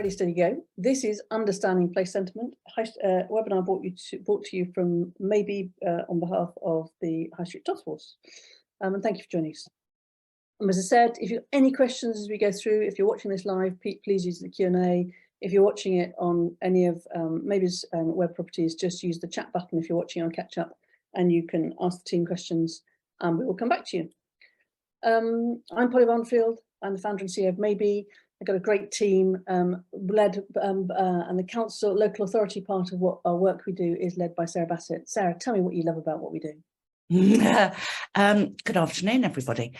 ready, steady, go. This is Understanding Place Sentiment, webinar brought to you from Maybe on behalf of the High Street Task Force. And thank you for joining us. As I said, if you have any questions as we go through, if you're watching this live, please use the Q&A. If you're watching it on any of Maybe's web properties, just use the chat button if you're watching on Catch Up, and you can ask the team questions and we will come back to you. I'm Polly Barnfield. I'm the founder and CEO of Maybe. I've got a great team and the council, local authority part of what our work we do is led by Sarah Bassett. Sarah, tell me what you love about what we do. Good afternoon, everybody.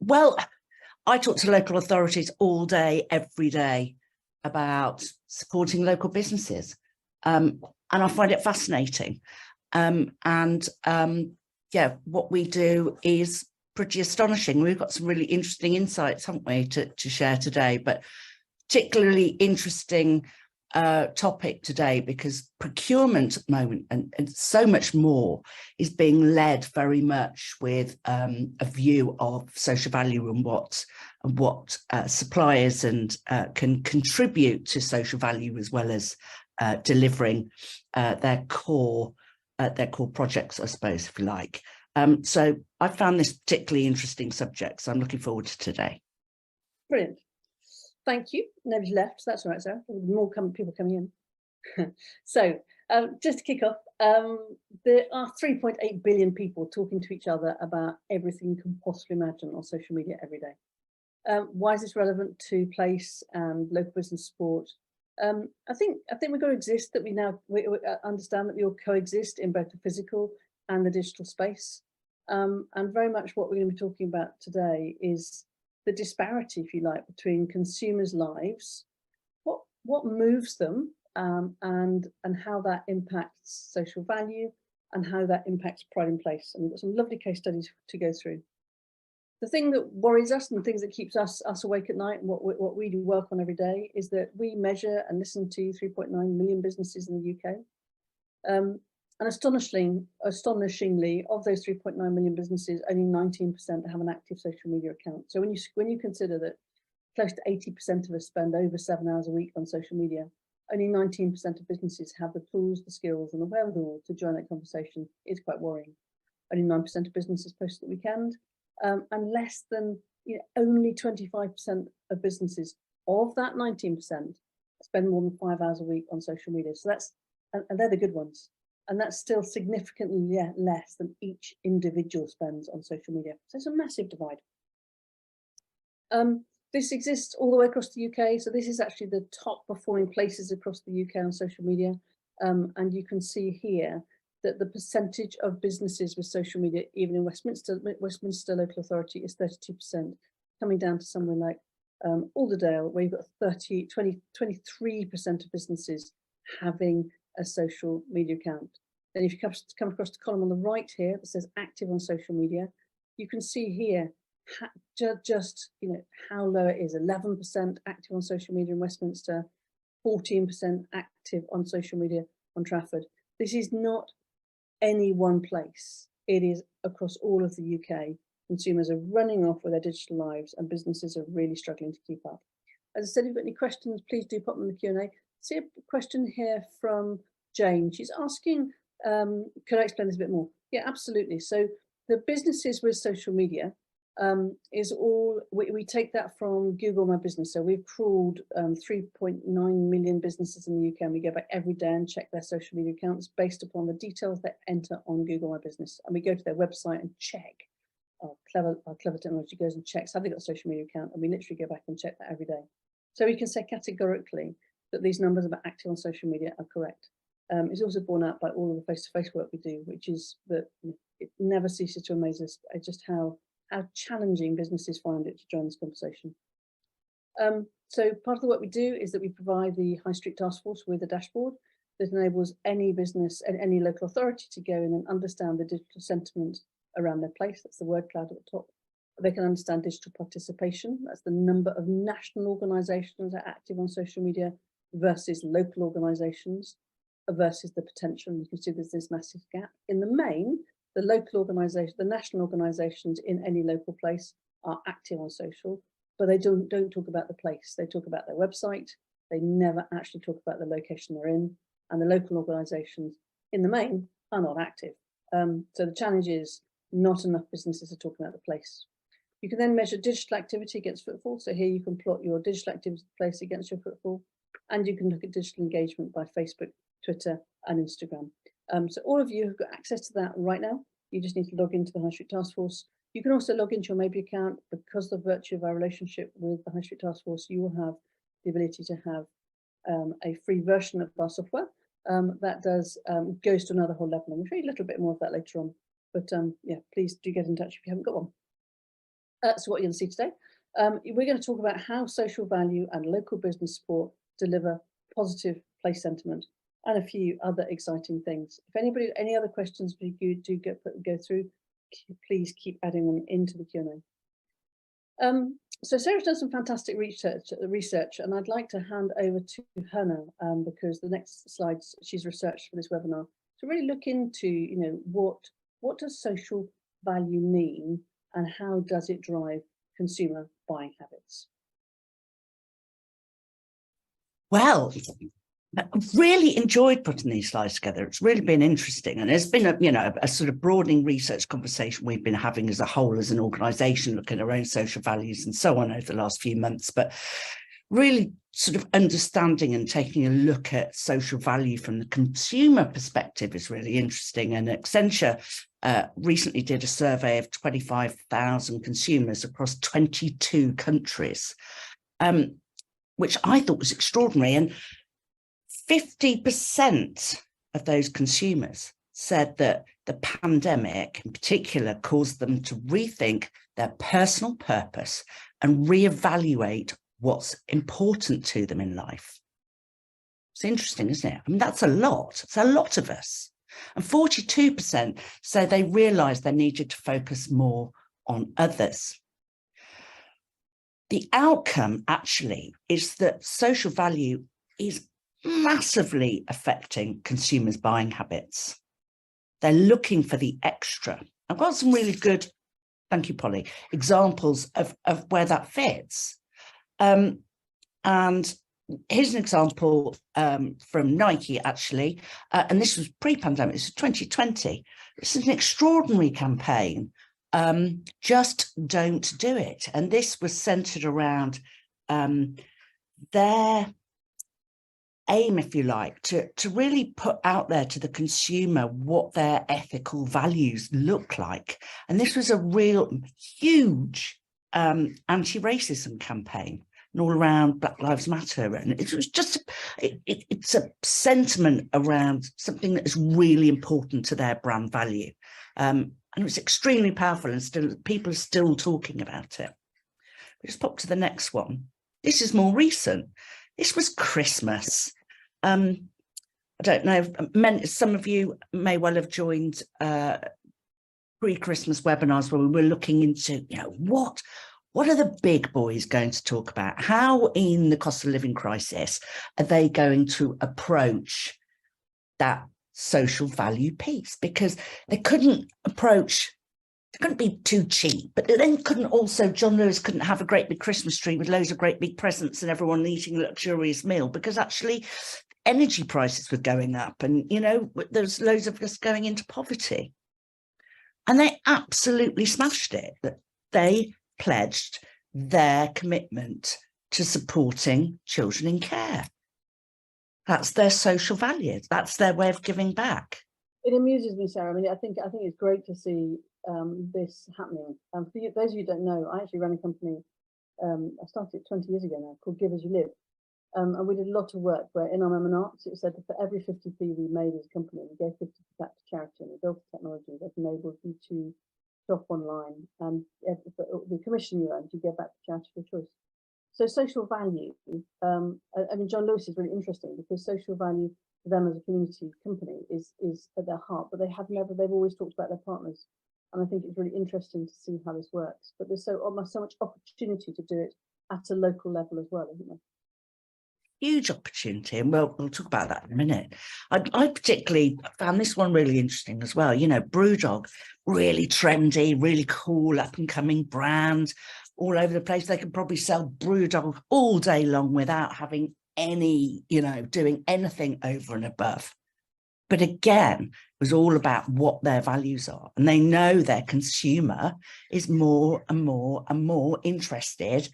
Well, I talk to local authorities all day, every day about supporting local businesses, and I find it fascinating. Yeah, what we do is pretty astonishing. We've got some really interesting insights, haven't we, to share today, but particularly interesting topic today because procurement at the moment and so much more is being led very much with a view of social value and what suppliers and can contribute to social value as well as delivering their core projects, I suppose, if you like. So I found this particularly interesting subject, so I'm looking forward to today. Brilliant. Thank you. Nobody's left, so that's all right, Sarah. More people coming in. So just to kick off, there are 3.8 billion people talking to each other about everything you can possibly imagine on social media every day. Why is this relevant to place and local business support? I think we've got to exist that we understand that we all coexist in both the physical and the digital space. And very much what we're going to be talking about today is the disparity, if you like, between consumers' lives, what moves them, and how that impacts social value and how that impacts pride in place. And we've got some lovely case studies to go through. The thing that worries us and the things that keeps us awake at night and what we do work on every day is that we measure and listen to 3.9 million businesses in the UK. And astonishingly, of those 3.9 million businesses, only 19% have an active social media account. So when you consider that close to 80% of us spend over 7 hours a week on social media, only 19% of businesses have the tools, the skills and the wherewithal to join that conversation. It's quite worrying. Only 9% of businesses post at the weekend, and less than, only 25% of businesses of that 19% spend more than 5 hours a week on social media. So and they're the good ones. And that's still significantly less than each individual spends on social media. So it's a massive divide. This exists all the way across the UK. So this is actually the top performing places across the UK on social media. And you can see here that the percentage of businesses with social media, even in Westminster Local Authority, is 32%, coming down to somewhere like Alderale, where you've got 23% of businesses having a social media account. Then if you come across the column on the right here that says active on social media, you can see here just how low it is. 11% active on social media in Westminster, 14% active on social media on Trafford. This is not any one place. It is across all of the UK. Consumers are running off with their digital lives and businesses are really struggling to keep up. As I said, if you've got any questions, please do pop them in the Q&A. See a question here from Jane. She's asking, could I explain this a bit more? Yeah, absolutely. So the businesses with social media is all, we take that from Google My Business. So we've crawled 3.9 million businesses in the UK, and we go back every day and check their social media accounts based upon the details they enter on Google My Business. And we go to their website and check. Our clever technology goes and checks, have they got a social media account? And we literally go back and check that every day. So we can say categorically that these numbers about active on social media are correct. It's also borne out by all of the face-to-face work we do, which is that it never ceases to amaze us just how challenging businesses find it to join this conversation. So part of the work we do is that we provide the High Street Task Force with a dashboard that enables any business and any local authority to go in and understand the digital sentiment around their place. That's the word cloud at the top. They can understand digital participation. That's the number of national organisations that are active on social media versus local organisations versus the potential. And you can see there's this massive gap. In the main, the local organisation, the national organisations in any local place are active on social, but they don't talk about the place. They talk about their website, They never actually talk about the location they're in, and the local organisations, in the main, are not active. So the challenge is not enough businesses are talking about the place. You can then measure digital activity against footfall. So here you can plot your digital activity place against your footfall, and you can look at digital engagement by Facebook, Twitter, and Instagram. So all of you have got access to that right now. You just need to log into the High Street Task Force. You can also log into your Maybe account. Because of the virtue of our relationship with the High Street Task Force, you will have the ability to have a free version of our software that does goes to another whole level. And we'll show you a little bit more of that later on. But yeah, please do get in touch if you haven't got one. So what you're going to see today, we're going to talk about how social value and local business support deliver positive place sentiment, and a few other exciting things. If anybody, any other questions you do go through, please keep adding them into the Q&A. So Sarah's done some fantastic research, and I'd like to hand over to her now, because the next slides she's researched for this webinar to really look into, you know, what does social value mean, and how does it drive consumer buying habits? Well, I've really enjoyed putting these slides together. It's really been interesting, and there's been a sort of broadening research conversation we've been having as a whole, as an organisation, looking at our own social values and so on over the last few months. But really sort of understanding and taking a look at social value from the consumer perspective is really interesting. And Accenture recently did a survey of 25,000 consumers across 22 countries, which I thought was extraordinary. And 50% of those consumers said that the pandemic in particular caused them to rethink their personal purpose and reevaluate what's important to them in life. It's interesting, isn't it? I mean, that's a lot. It's a lot of us. And 42% say they realised they needed to focus more on others. The outcome actually is that social value is massively affecting consumers' buying habits. They're looking for the extra. I've got some really good, thank you, Polly, examples of where that fits. And here's an example from Nike, actually, and this was pre-pandemic, this was 2020. This is an extraordinary campaign, Just Don't Do It. And this was centered around their aim, if you like, to really put out there to the consumer what their ethical values look like. And this was a real huge anti-racism campaign, and all around Black Lives Matter. And it was just, it's a sentiment around something that is really important to their brand value. And it was extremely powerful, and still people are still talking about it. We just pop to the next one. This is more recent. This was Christmas. I don't know, some of you may well have joined pre-Christmas webinars where we were looking into, you know, what are the big boys going to talk about? How in the cost of living crisis are they going to approach that social value piece? Because they couldn't be too cheap, but then John Lewis couldn't have a great big Christmas tree with loads of great big presents and everyone eating a luxurious meal, because actually energy prices were going up, and, you know, there's loads of us going into poverty. And they absolutely smashed it. That they pledged their commitment to supporting children in care. That's their social values. That's their way of giving back. It amuses me, Sarah. I mean, I think it's great to see this happening. For those of you who don't know, I actually ran a company. I started it 20 years ago now, called Give As You Live, and we did a lot of work where in our Arts it said that for every 50p we made as a company, we gave 50 back to charity, and we built a technology that enabled you to shop online, and the commission you earned, you give back to charity of your choice. So social value, I mean, John Lewis is really interesting, because social value for them as a community company is at their heart, but they've always talked about their partners. And I think it's really interesting to see how this works. But there's so much opportunity to do it at a local level as well, isn't there? Huge opportunity, and we'll talk about that in a minute. I particularly found this one really interesting as well. You know, Brewdog, really trendy, really cool, up and coming brand, all over the place. They could probably sell Brewdog all day long without having any, doing anything over and above. But again, it was all about what their values are. And they know their consumer is more and more and more interested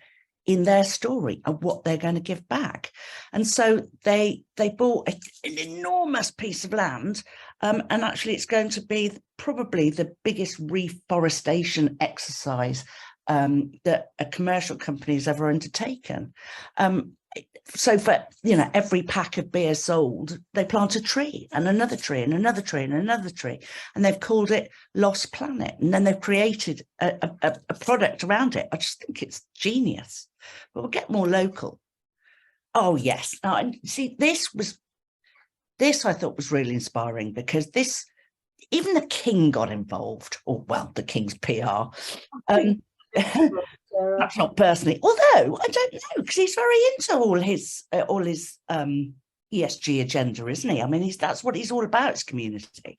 in their story and what they're going to give back. And so they bought an enormous piece of land, and actually it's going to be probably the biggest reforestation exercise that a commercial company has ever undertaken. So for every pack of beer sold, they plant a tree and another tree and another tree and another tree, and they've called it Lost Planet, and then they've created a product around it. I just think it's genius. But we'll get more local. Oh yes, now see, this I thought was really inspiring, because even the King got involved, or well, the King's PR. That's not personally, although I don't know, because he's very into all his ESG agenda, isn't he? I mean, that's what he's all about, his community.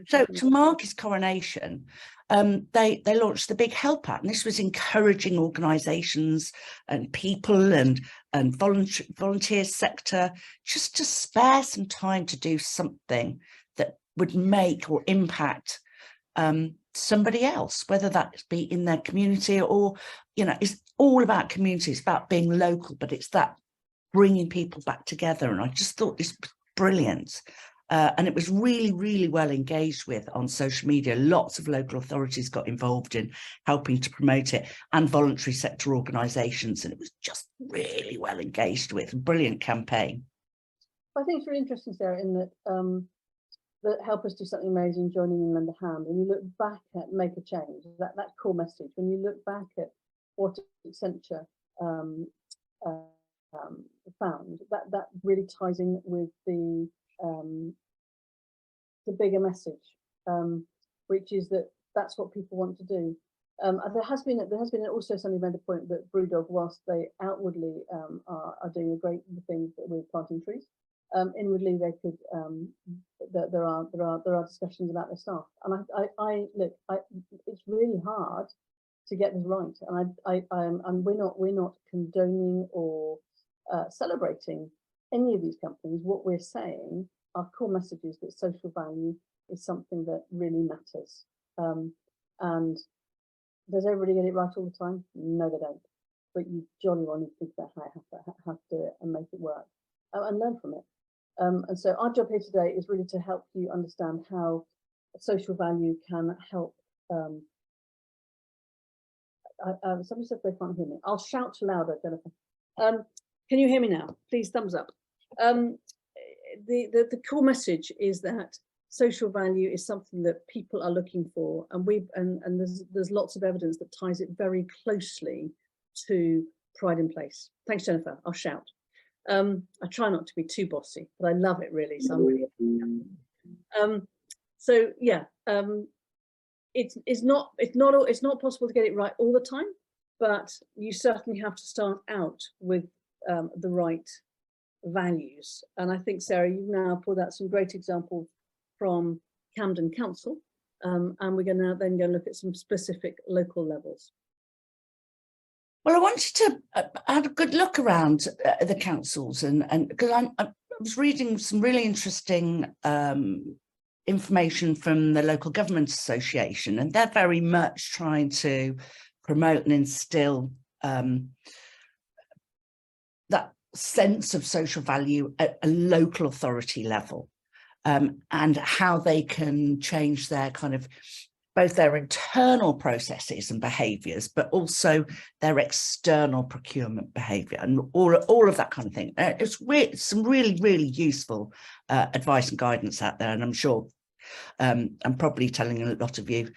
So to mark his coronation, they launched the Big Help Out, and this was encouraging organisations and people and volunteer sector just to spare some time to do something that would make or impact somebody else, whether that be in their community or, it's all about community. It's about being local, but it's that bringing people back together. And I just thought this was brilliant. And it was really, really well engaged with on social media. Lots of local authorities got involved in helping to promote it, and voluntary sector organisations. And it was just really well engaged with. Brilliant campaign. I think it's really interesting, Sarah, in that that Help Us Do Something Amazing, joining and lend a hand. When you look back at Make a Change, that core message, when you look back at what Accenture found, that really ties in with the bigger message, which is that's what people want to do. There has been also somebody made the point that Brewdog, whilst they outwardly are doing a great thing with planting trees, inwardly they could there are discussions about their staff, and I look, it's really hard to get this right, and we're not condoning or celebrating any of these companies. What we're saying, our core message is that social value is something that really matters, and does everybody get it right all the time? No, they don't, but you jolly well need to think about how to do it and make it work, and learn from it. And so our job here today is really to help you understand how social value can help. Somebody said they can't hear me. I'll shout louder, Jennifer. Can you hear me now? Please, thumbs up. The core message is that social value is something that people are looking for, and there's lots of evidence that ties it very closely to Pride in Place. Thanks, Jennifer. I'll shout. I try not to be too bossy, but I love it really. So I'm really it's not possible to get it right all the time, but you certainly have to start out with the right values. And I think, Sarah, you've now pulled out some great examples from Camden Council, and we're going to then go look at some specific local levels. Well, I wanted to have a good look around the councils, and because I was reading some really interesting information from the Local Government Association, and they're very much trying to promote and instill that sense of social value at a local authority level, and how they can change their kind of both their internal processes and behaviours, but also their external procurement behaviour and all of that kind of thing. It's some really, really useful advice and guidance out there. And I'm sure I'm probably telling a lot of you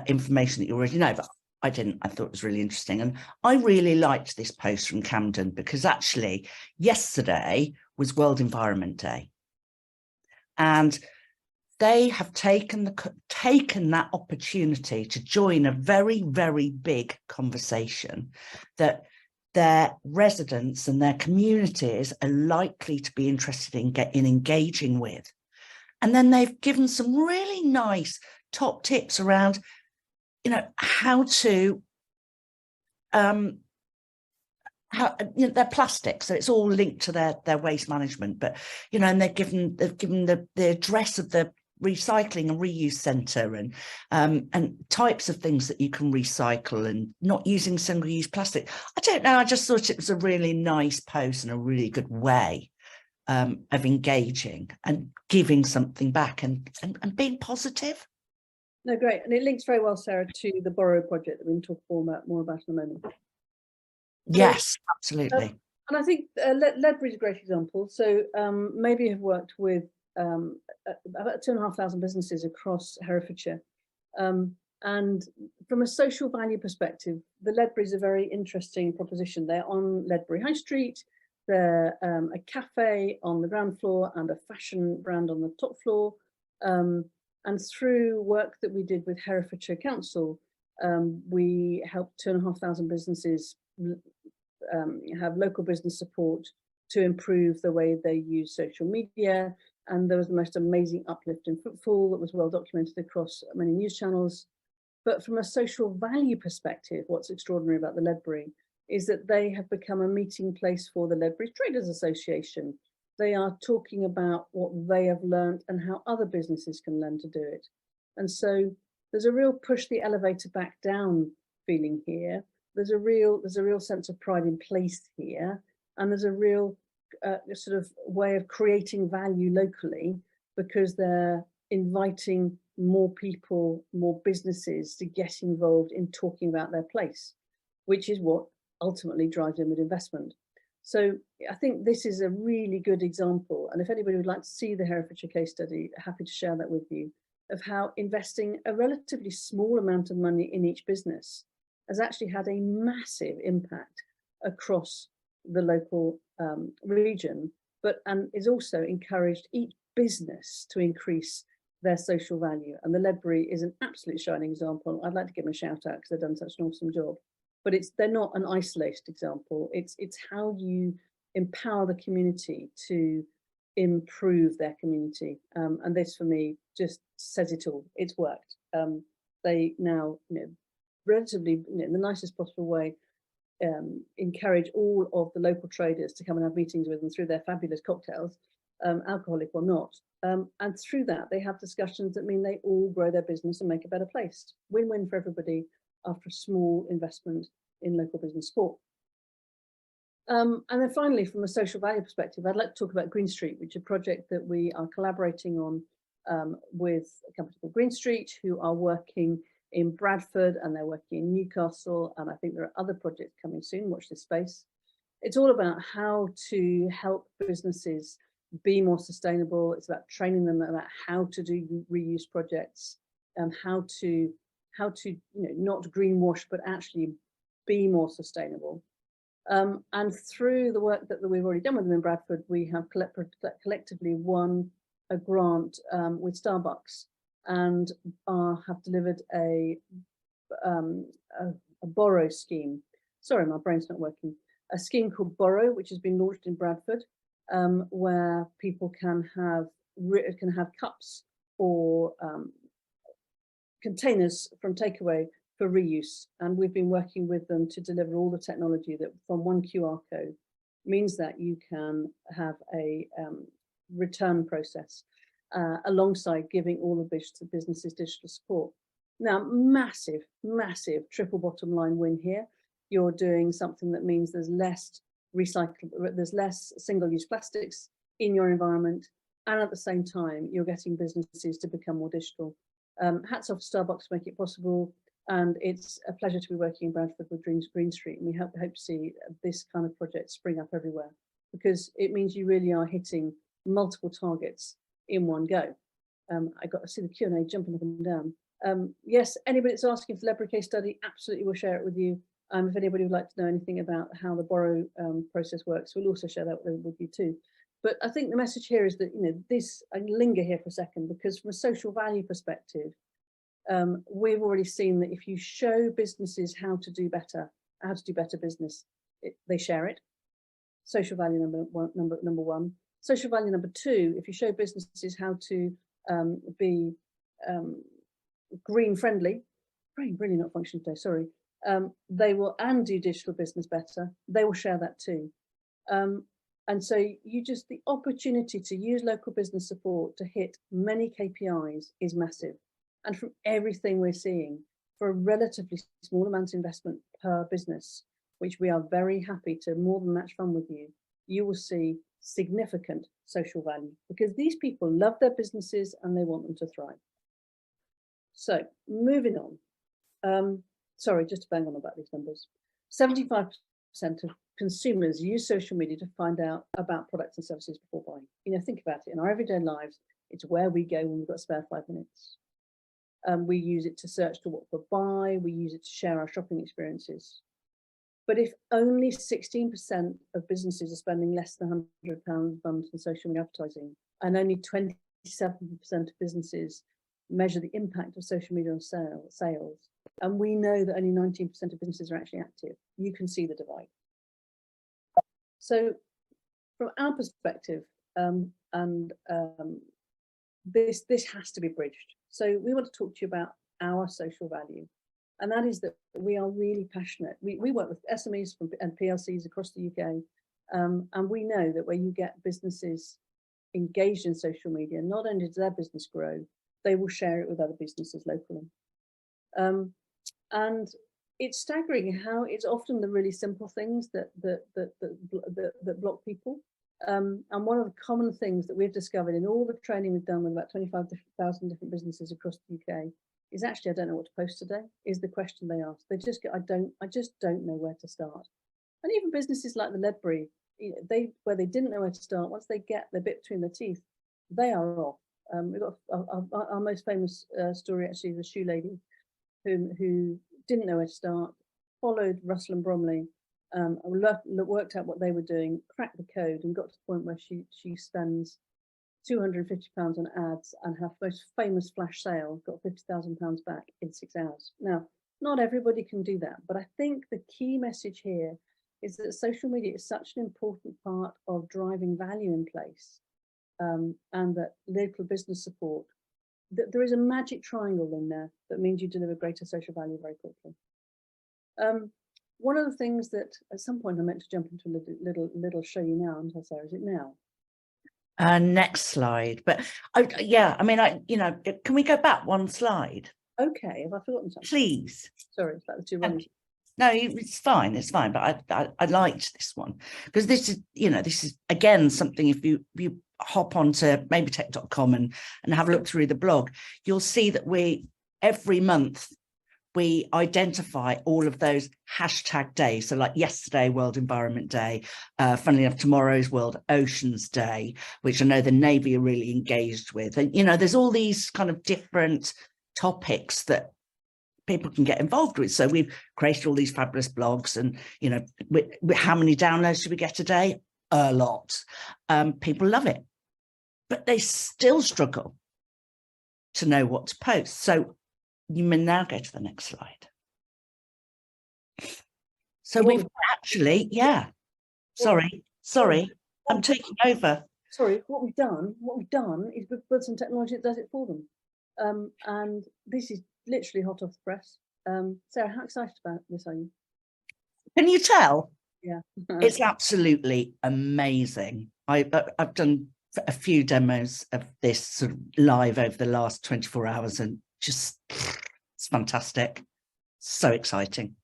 information that you already know, but I didn't. I thought it was really interesting. And I really liked this post from Camden, because actually yesterday was World Environment Day. And they have taken that opportunity to join a very, very big conversation that their residents and their communities are likely to be interested in engaging with. And then they've given some really nice top tips around, how to how, you know, they're plastic, so it's all linked to their waste management. But you know, and they've given the address of the recycling and reuse centre, and types of things that you can recycle, and not using single-use plastic. I don't know, I just thought it was a really nice post and a really good way of engaging and giving something back, and being positive. No, great. And it links very well, Sarah, to the Borrow project that we can talk more about in a moment. Yes, absolutely. And I think Ledbury is a great example. So maybe have worked with about 2,500 businesses across Herefordshire. And from a social value perspective, the Ledbury is a very interesting proposition. They're on Ledbury High Street. They're a cafe on the ground floor and a fashion brand on the top floor. And through work that we did with Herefordshire Council, we helped 2,500 businesses have local business support to improve the way they use social media. And there was the most amazing uplift in footfall that was well documented across many news channels. But from a social value perspective, what's extraordinary about the Ledbury is that they have become a meeting place for the Ledbury Traders Association. They are talking about what they have learned and how other businesses can learn to do it. And so there's a real push the elevator back down feeling here. There's a real sense of pride in place here. And there's a real sort of way of creating value locally, because they're inviting more people, more businesses to get involved in talking about their place, which is what ultimately drives inward investment. So I think this is a really good example. And if anybody would like to see the Herefordshire case study, happy to share that with you, of how investing a relatively small amount of money in each business has actually had a massive impact across the local region, and is also encouraged each business to increase their social value. And the Ledbury is an absolute shining example. I'd like to give them a shout out because they've done such an awesome job. But they're not an isolated example. It's how you empower the community to improve their community. And this for me just says it all. It's worked. They now, relatively, in the nicest possible way, encourage all of the local traders to come and have meetings with them through their fabulous cocktails, alcoholic or not. And through that, they have discussions that mean they all grow their business and make a better place. Win-win for everybody after a small investment in local business support. And then finally, from a social value perspective, I'd like to talk about Green Street, which is a project that we are collaborating on with a company called Green Street, who are working in Bradford, and they're working in Newcastle, and I think there are other projects coming soon. Watch this space. It's all about how to help businesses be more sustainable. It's about training them about how to do reuse projects, and how to not greenwash, but actually be more sustainable. And through the work that we've already done with them in Bradford, we have collectively won a grant with Starbucks, and have delivered a Borrow scheme. Sorry, my brain's not working. A scheme called Borrow, which has been launched in Bradford, where people can have cups or containers from takeaway for reuse. And we've been working with them to deliver all the technology that from one QR code means that you can have a return process alongside giving all the businesses digital support. Now, massive, massive triple bottom line win here. You're doing something that means there's less single-use plastics in your environment, and at the same time, you're getting businesses to become more digital. Hats off to Starbucks to make it possible, and it's a pleasure to be working in Bradford with Green Street, and we hope to see this kind of project spring up everywhere, because it means you really are hitting multiple targets in one go. I got to see the Q&A jumping up and down. Yes, anybody that's asking for the Ledbury case study, absolutely we'll share it with you. If anybody would like to know anything about how the Borrow process works, we'll also share that with you too. But I think the message here is that, I linger here for a second, because from a social value perspective, we've already seen that if you show businesses how to do better business, they share it. Social value number one. Social value number two, if you show businesses how to be green friendly, brain really not functioning today, sorry, they will, and do digital business better, they will share that too. And so the opportunity to use local business support to hit many KPIs is massive. And from everything we're seeing, for a relatively small amount of investment per business, which we are very happy to more than match fund with you, you will see significant social value, because these people love their businesses and they want them to thrive. So moving on, sorry, just to bang on about these numbers, 75% of consumers use social media to find out about products and services before buying. You know, think about it, in our everyday lives, it's where we go when we've got spare 5 minutes. We use it to search to what to buy, we use it to share our shopping experiences. But if only 16% of businesses are spending less than £100 a month on social media advertising, and only 27% of businesses measure the impact of social media on sales, and we know that only 19% of businesses are actually active, you can see the divide. So from our perspective, this has to be bridged. So we want to talk to you about our social value. And that is that we are really passionate. We work with SMEs and PLCs across the UK. And we know that when you get businesses engaged in social media, not only does their business grow, they will share it with other businesses locally. And it's staggering how it's often the really simple things that block people. And one of the common things that we've discovered in all the training we've done with about 25,000 different businesses across the UK is actually, I don't know what to post today, is the question they ask. They just get, I just don't know where to start. And even businesses like the Ledbury, you know, where they didn't know where to start, once they get the bit between their teeth, they are off. We've got our most famous story actually is a shoe lady who didn't know where to start, followed Russell and Bromley, worked out what they were doing, cracked the code, and got to the point where she spends £250 on ads, and her most famous flash sale got £50,000 back in 6 hours. Now, not everybody can do that, but I think the key message here is that social media is such an important part of driving value in place, and that local business support, that there is a magic triangle in there that means you deliver greater social value very quickly. One of the things that at some point I meant to jump into a little show you now, and Sarah, is it now? Next slide. But yeah, I mean, can we go back one slide? Okay, have I forgotten something? Please. Sorry, it's like the two running. No, it's fine, but I liked this one because this is again something, if you hop onto maybetech.com and have a look through the blog, you'll see that every month we identify all of those hashtag days. So like yesterday, World Environment Day, funnily enough, tomorrow's World Oceans Day, which I know the Navy are really engaged with. And, you know, there's all these kind of different topics that people can get involved with. So we've created all these fabulous blogs, and, you know, how many downloads do we get a day? A lot. People love it, but they still struggle to know what to post. So you may now go to the next slide. So we've actually, yeah, sorry, I'm taking over. Sorry, what we've done is we've built some technology that does it for them. And this is literally hot off the press. Sarah, how excited about this are you? Can you tell? Yeah. It's absolutely amazing. I've done a few demos of this sort of live over the last 24 hours, and just, it's fantastic. So exciting.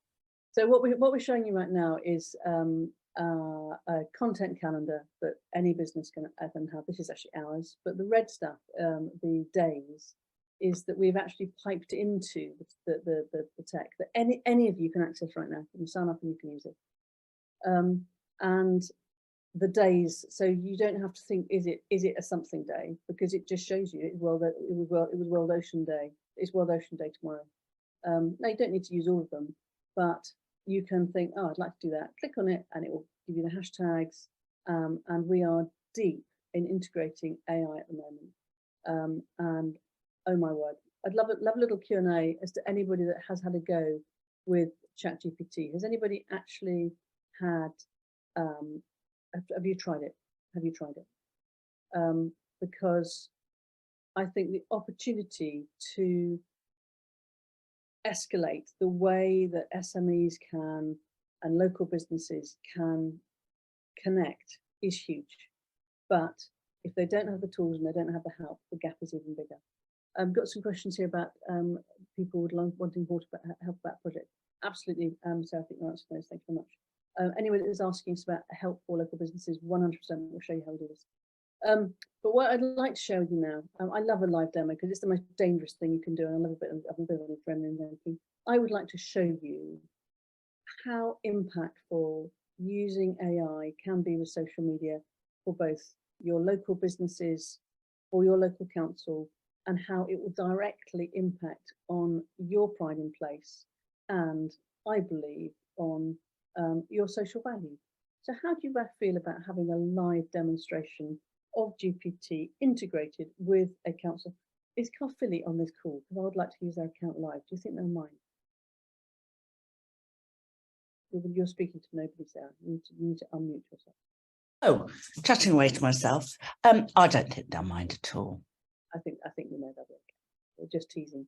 So what we're showing you right now is a content calendar that any business can even have. This is actually ours, but the red stuff, the days, is that we've actually piped into the tech that any of you can access right now. You can sign up and you can use it. And the days, so you don't have to think, is it a something day, because it just shows you it was World Ocean Day. It's World Ocean Day tomorrow. Now you don't need to use all of them, but you can think, oh, I'd like to do that. Click on it, and it will give you the hashtags. And we are deep in integrating AI at the moment. And oh my word, I'd love a little Q&A as to anybody that has had a go with ChatGPT. Has anybody actually had? Have you tried it? Have you tried it? Because I think the opportunity to escalate the way that SMEs can and local businesses can connect is huge. But if they don't have the tools and they don't have the help, the gap is even bigger. I've got some questions here about people wanting help about project. Absolutely, Sarah, I think you'll answer those. Thank you very much. Anyone that is asking us about help for local businesses, 100% will show you how we do this. But what I'd like to share with you now, I love a live demo because it's the most dangerous thing you can do, and I love a bit of adrenaline. I would like to show you how impactful using AI can be with social media for both your local businesses or your local council, and how it will directly impact on your pride in place and, I believe, on your social value. So how do you feel about having a live demonstration of GPT integrated with a council? Is Caerphilly on this call? Because I would like to use their account live. Do you think they'll mind? You're speaking to nobody, Sarah. You need to unmute yourself. Oh, chatting away to myself. I don't think they'll mind at all. I think we know that. We're just teasing.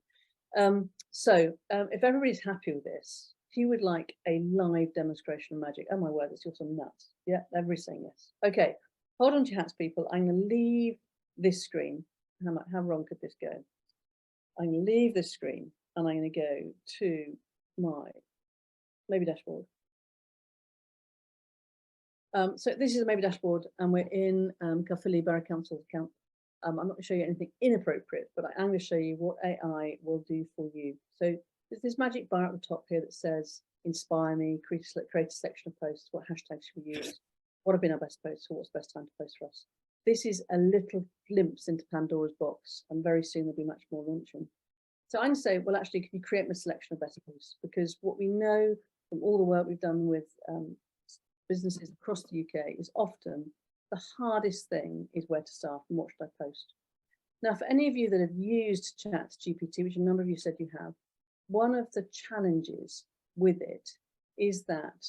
If everybody's happy with this, if you would like a live demonstration of magic, oh my word, it's also nuts. Yeah, everybody's saying yes. Okay, hold on to your hats, people. I'm going to leave this screen. How wrong could this go? I'm going to leave this screen and I'm going to go to my Maybe dashboard. So this is a Maybe dashboard, and we're in Caerphilly Borough Council's account. I'm not going to show you anything inappropriate, but I am going to show you what AI will do for you. So there's this magic bar at the top here that says, inspire me, create a section of posts, what hashtags should we use, what have been our best posts, or what's the best time to post for us. This is a little glimpse into Pandora's box, and very soon there'll be much more launching. So I'm going to say, well, actually, can you create a selection of best posts? Because what we know from all the work we've done with businesses across the UK is often the hardest thing is where to start and what should I post. Now, for any of you that have used ChatGPT, which a number of you said you have, one of the challenges with it is that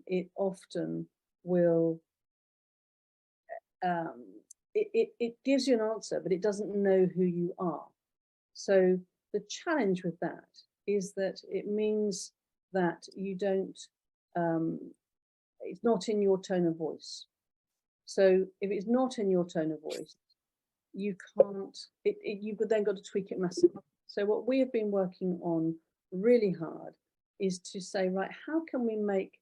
it often will, it gives you an answer, but it doesn't know who you are. So the challenge with that is that it means that you don't, it's not in your tone of voice. So if it's not in your tone of voice, you can't, you've then got to tweak it massively. So what we have been working on really hard is to say, right, how can we make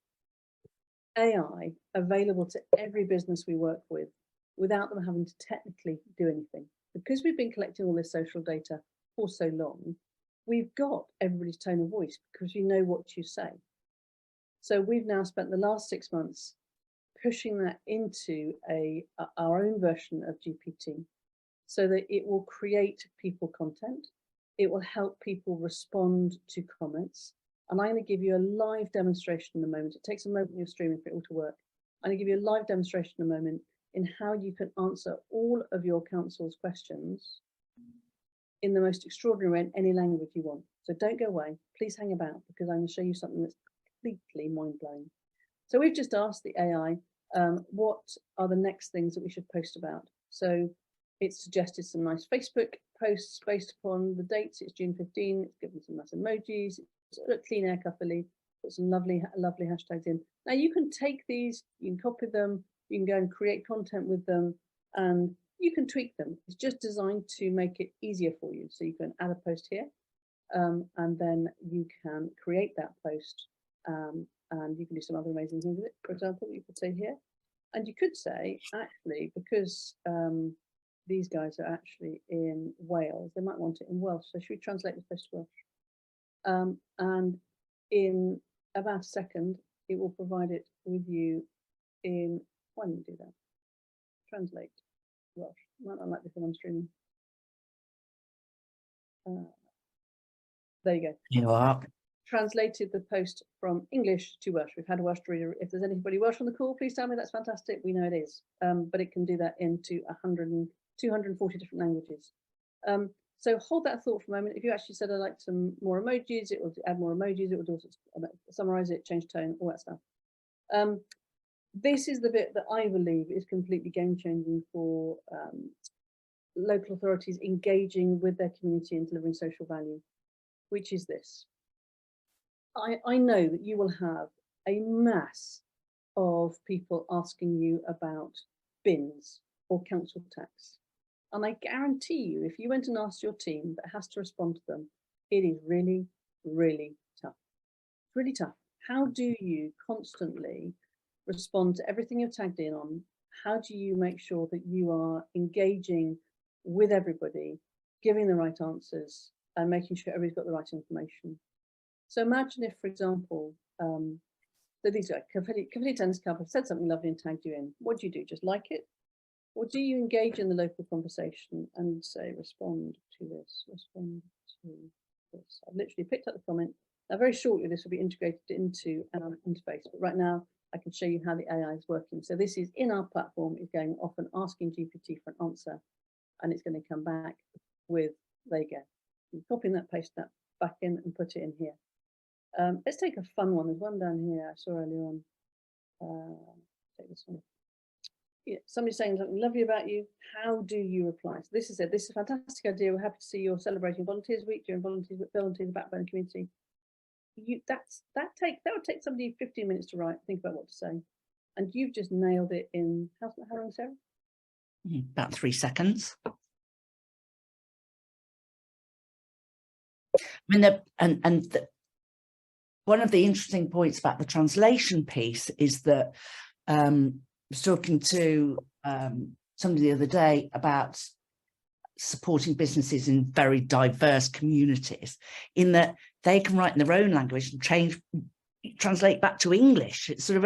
AI available to every business we work with without them having to technically do anything? Because we've been collecting all this social data for so long, we've got everybody's tone of voice because you know what you say. So we've now spent the last 6 months pushing that into our own version of GPT so that it will create people content. It will help people respond to comments. And I'm going to give you a live demonstration in a moment. It takes a moment when you're streaming for it all to work. I'm going to give you a live demonstration in a moment in how you can answer all of your council's questions in the most extraordinary way in any language you want. So don't go away. Please hang about because I'm going to show you something that's completely mind-blowing. So we've just asked the AI, what are the next things that we should post about? So it's suggested some nice Facebook posts based upon the dates. It's June 15. It's given some nice emojis. It's Clean Air Caerphilly. Put some lovely hashtags in. Now you can take these, you can copy them, you can go and create content with them, and you can tweak them. It's just designed to make it easier for you. So you can add a post here, and then you can create that post, and you can do some other amazing things with it. For example, you could say here, and you could say, actually, because these guys are actually in Wales, they might want it in Welsh. So should we translate this post to Welsh? And in about a second, it will provide it with you in, why don't you do that? Translate Welsh. Might not like this when I'm streaming. There you go. You are. Translated the post from English to Welsh. We've had a Welsh reader. If there's anybody Welsh on the call, please tell me. That's fantastic. We know it is. But it can do that into 240 different languages. So hold that thought for a moment. If you actually said I'd like some more emojis, it will add more emojis. It will do summarize it, change tone, all that stuff. This is the bit that I believe is completely game-changing for local authorities engaging with their community and delivering social value. which is this. I know that you will have a mass of people asking you about bins or council tax. And I guarantee you, if you went and asked your team that has to respond to them, it is really, really tough. It's really tough. How do you constantly respond to everything you're tagged in on? How do you make sure that you are engaging with everybody, giving the right answers, and making sure everybody's got the right information? So imagine if, for example, so these are Caerphilly Tennis Club have said something lovely and tagged you in. What do you do? Just like it? Or do you engage in the local conversation and say, respond to this, respond to this? I've literally picked up the comment. Now, very shortly, this will be integrated into our interface. But right now, I can show you how the AI is working. So this is in our platform, it's going off and asking GPT for an answer. And it's going to come back with, there you go. You copy that, paste that back in and put it in here. Let's take a fun one. There's one down here I saw earlier on. Take this one. Yeah, somebody saying something lovely about you. How do you reply? So this is it. This is a fantastic idea. We're happy to see you're celebrating Volunteers Week during Volunteers Backbone Community. That would take somebody 15 minutes to write. Think about what to say, and you've just nailed it in how long, Sarah? About 3 seconds. I mean, one of the interesting points about the translation piece is that I was talking to somebody the other day about supporting businesses in very diverse communities, in that they can write in their own language and translate back to English. It's sort of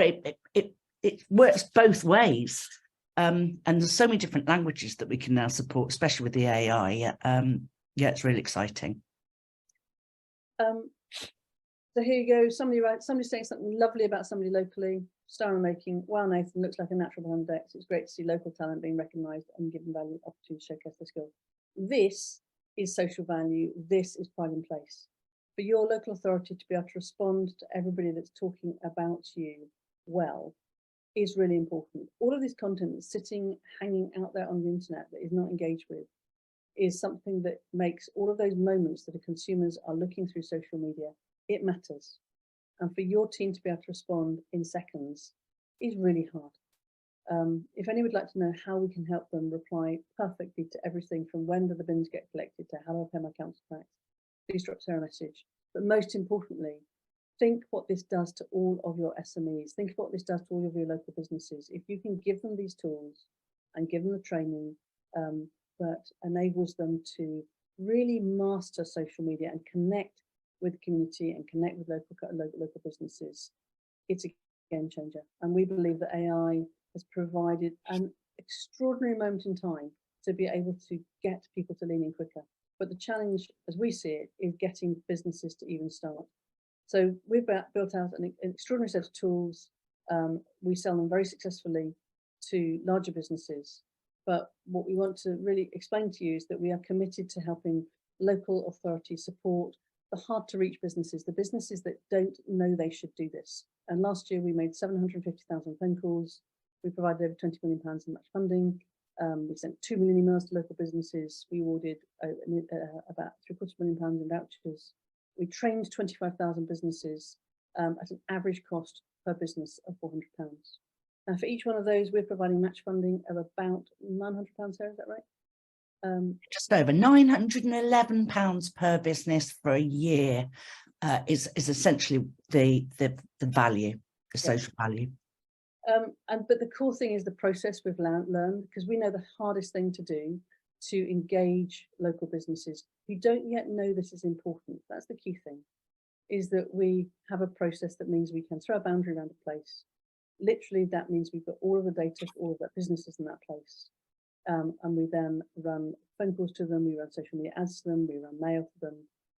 it works both ways, and there's so many different languages that we can now support, especially with the AI. Yeah, it's really exciting. So here you go. Somebody saying something lovely about somebody locally. Star making. Wow, Nathan looks like a natural behind decks. It's great to see local talent being recognised and given value, opportunity to showcase their skills. This is social value. This is pride in place. For your local authority to be able to respond to everybody that's talking about you well is really important. All of this content that's sitting, hanging out there on the internet that is not engaged with is something that makes all of those moments that the consumers are looking through social media, it matters. And for your team to be able to respond in seconds is really hard. If anyone would like to know how we can help them reply perfectly to everything from when do the bins get collected to how do I pay my council tax, please drop Sarah a message. But most importantly, think what this does to all of your SMEs. Think what this does to all of your local businesses. If you can give them these tools and give them the training that enables them to really master social media and connect with the community and connect with local businesses, it's a game changer. And we believe that AI has provided an extraordinary moment in time to be able to get people to lean in quicker. But the challenge, as we see it, is getting businesses to even start. So we've built out an extraordinary set of tools. We sell them very successfully to larger businesses. But what we want to really explain to you is that we are committed to helping local authorities support the hard to reach businesses, the businesses that don't know they should do this. And last year we made 750,000 phone calls. We provided over £20 million in match funding. We sent 2 million emails to local businesses. We awarded about £750,000 in vouchers. We trained 25,000 businesses at an average cost per business of £400. And for each one of those, we're providing match funding of about £900, Sarah, is that right? Just over £911 per business for a year is essentially the value, the social value. But the cool thing is the process we've learned, because we know the hardest thing to do to engage local businesses who don't yet know this is important. That's the key thing, is that we have a process that means we can throw a boundary around a place. Literally, that means we've got all of the data for all of that businesses in that place. And we then run phone calls to them, we run social media ads to them, we run mail to them,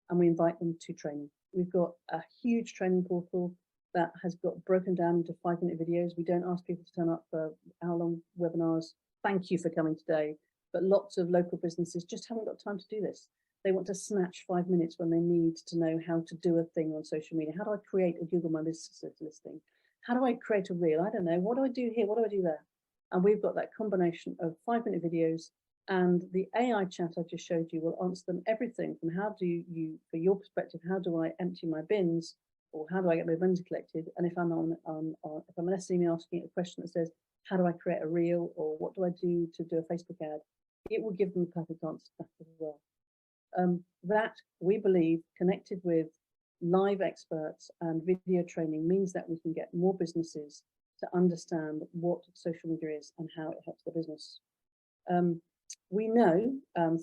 and we invite them to training. We've got a huge training portal that has got broken down into 5-minute videos. We don't ask people to turn up for hour-long webinars. Thank you for coming today. But lots of local businesses just haven't got time to do this. They want to snatch 5 minutes when they need to know how to do a thing on social media. How do I create a Google My Business listing? How do I create a reel? I don't know. What do I do here? What do I do there? And we've got that combination of 5-minute videos And the AI chat I just showed you will answer them everything from how do you, for your perspective, how do I empty my bins, or how do I get my bins collected? And if I'm if I'm an SME asking a question that says, how do I create a reel, or what do I do to do a Facebook ad? It will give them the perfect answer back as well. That, we believe, connected with live experts and video training, means that we can get more businesses to understand what social media is and how it helps their business. We know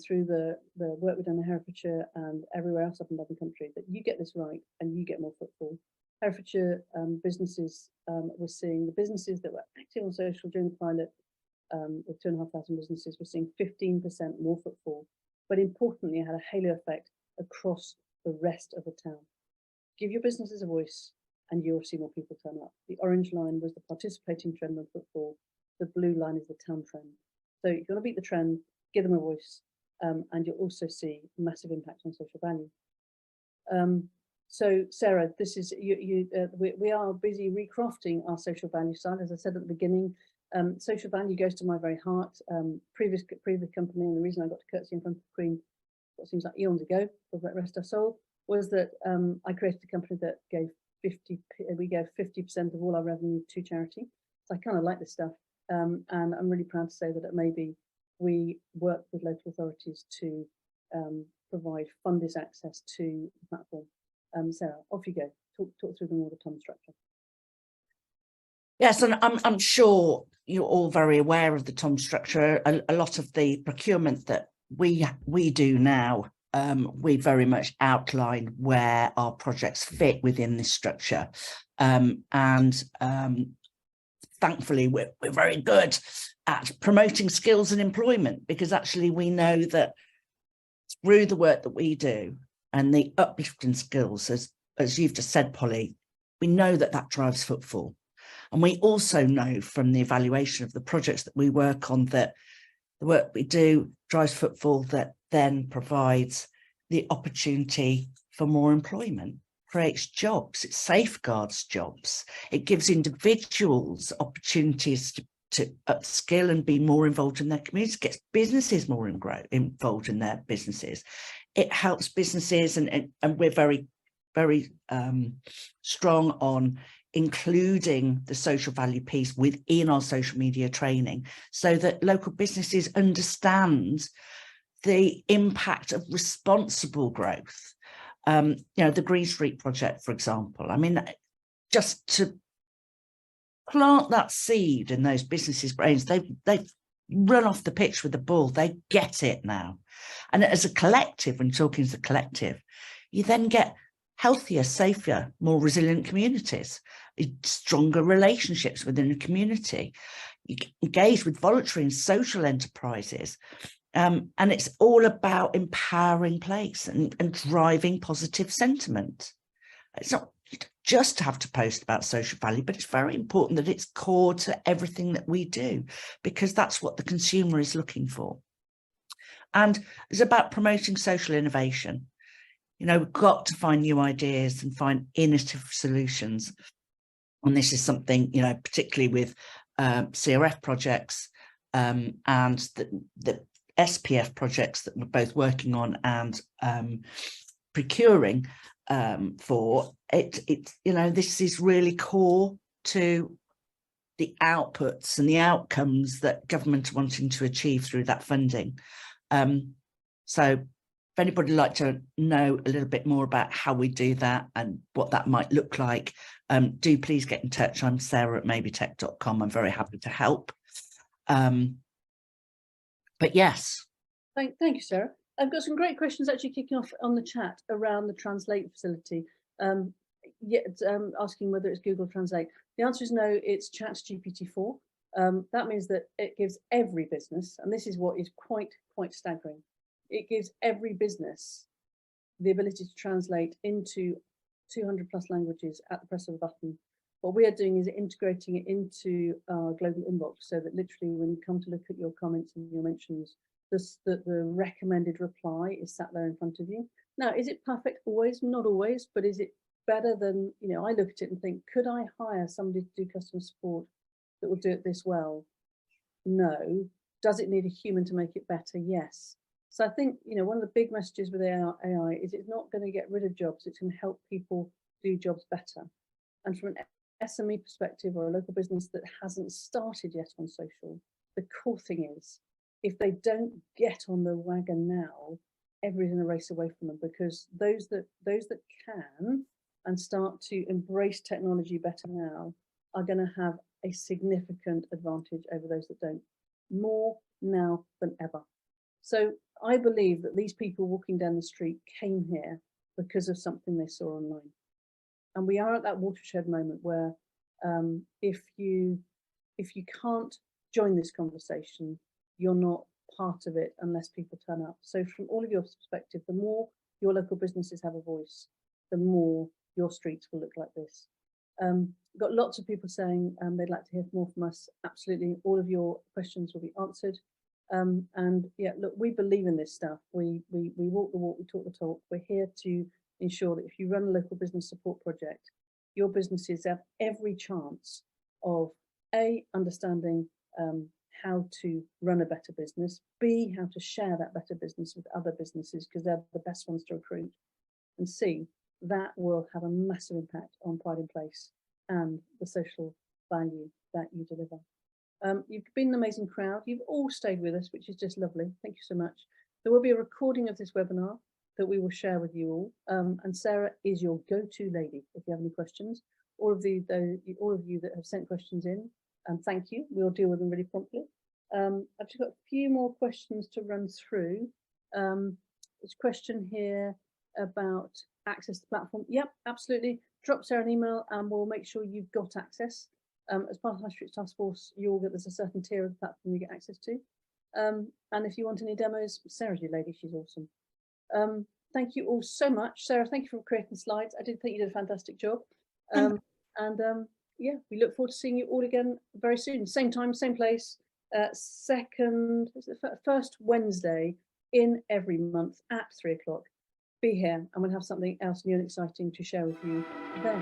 through the work we've done in Herefordshire and everywhere else up and down the country that you get this right and you get more footfall. Herefordshire businesses, we're seeing the businesses that were active on social during the pilot, with 2,500 businesses, we're seeing 15% more footfall. But importantly, it had a halo effect across the rest of the town. Give your businesses a voice and you'll see more people turn up. The orange line was the participating trend on footfall. The blue line is the town trend. So you're going to beat the trend, give them a voice, and you'll also see massive impact on social value. So Sarah, this is we are busy recrafting our social value side. As I said at the beginning, social value goes to my very heart. Previous company, and the reason I got to curtsy in front of the Queen, what seems like eons ago, for that rest our soul, was that I created a company that gave 50% of all our revenue to charity. So I kind of like this stuff, and I'm really proud to say that at Maybe we work with local authorities to provide funders access to the platform. Sarah, off you go. Talk through the more the TOM structure. Yes, and I'm sure you're all very aware of the TOM structure. A lot of the procurement that we do now, we very much outline where our projects fit within this structure, and thankfully we're very good at promoting skills and employment, because actually we know that through the work that we do and the uplifting skills, as you've just said, Polly, we know that that drives footfall. And we also know from the evaluation of the projects that we work on that the work we do drives footfall, that then provides the opportunity for more employment, creates jobs, it safeguards jobs, it gives individuals opportunities to upskill and be more involved in their communities, gets businesses more involved in their businesses. It helps businesses, and we're very, very strong on including the social value piece within our social media training, so that local businesses understand the impact of responsible growth. You know, the Green Street project, for example, I mean, just to plant that seed in those businesses' brains, they've run off the pitch with the ball. They get it now. And as a collective, when talking as a collective, you then get healthier, safer, more resilient communities, stronger relationships within the community. You engage with voluntary and social enterprises. And it's all about empowering place and driving positive sentiment. It's not just have to post about social value, but it's very important that it's core to everything that we do, because that's what the consumer is looking for. And it's about promoting social innovation. You know, we've got to find new ideas and find innovative solutions. And this is something, you know, particularly with CRF projects and the SPF projects that we're both working on and procuring for it. You know, this is really core to the outputs and the outcomes that government are wanting to achieve through that funding. So if anybody would like to know a little bit more about how we do that and what that might look like, do please get in touch. I'm Sarah at maybetech.com. I'm very happy to help. But yes. Thank you, Sarah. I've got some great questions actually kicking off on the chat around the Translate facility. Asking whether it's Google Translate. The answer is no, it's ChatGPT-4. That means that it gives every business, and this is what is quite staggering, it gives every business the ability to translate into 200 plus languages at the press of a button. What we are doing is integrating it into our global inbox, so that literally when you come to look at your comments and your mentions, the recommended reply is sat there in front of you. Now, is it perfect always? Not always, but is it better than, you know, I look at it and think, could I hire somebody to do customer support that will do it this well? No. Does it need a human to make it better? Yes. So I think, you know, one of the big messages with AI is it's not going to get rid of jobs, it's going to help people do jobs better. And from an SME perspective or a local business that hasn't started yet on social, the cool thing is if they don't get on the wagon now, everybody's in a race away from them, because those that can and start to embrace technology better now are going to have a significant advantage over those that don't, more now than ever. So I believe that these people walking down the street came here because of something they saw online. And we are at that watershed moment where if you can't join this conversation, you're not part of it unless people turn up. So from all of your perspective, the more your local businesses have a voice, the more your streets will look like this. Got lots of people saying they'd like to hear more from us. Absolutely, all of your questions will be answered. And yeah, look, we believe in this stuff. We walk the walk, we talk the talk. We're here to ensure that if you run a local business support project, your businesses have every chance of A, understanding how to run a better business, B, how to share that better business with other businesses because they're the best ones to recruit, and C, that will have a massive impact on Pride in Place and the social value that you deliver. You've been an amazing crowd. You've all stayed with us, which is just lovely. Thank you so much. There will be a recording of this webinar that we will share with you all. And Sarah is your go-to lady if you have any questions. All of you that have sent questions in, thank you. We'll deal with them really promptly. I've just got a few more questions to run through. There's a question here about access to the platform. Yep, absolutely. Drop Sarah an email and we'll make sure you've got access. As part of High Street Task Force, there's a certain tier of the platform you get access to. And if you want any demos, Sarah's your lady, she's awesome. Thank you all so much. Sarah, thank you for creating slides. I did think you did a fantastic job. Yeah, we look forward to seeing you all again very soon. Same time, same place, first Wednesday in every month at 3 o'clock. Be here and we'll have something else new and exciting to share with you then.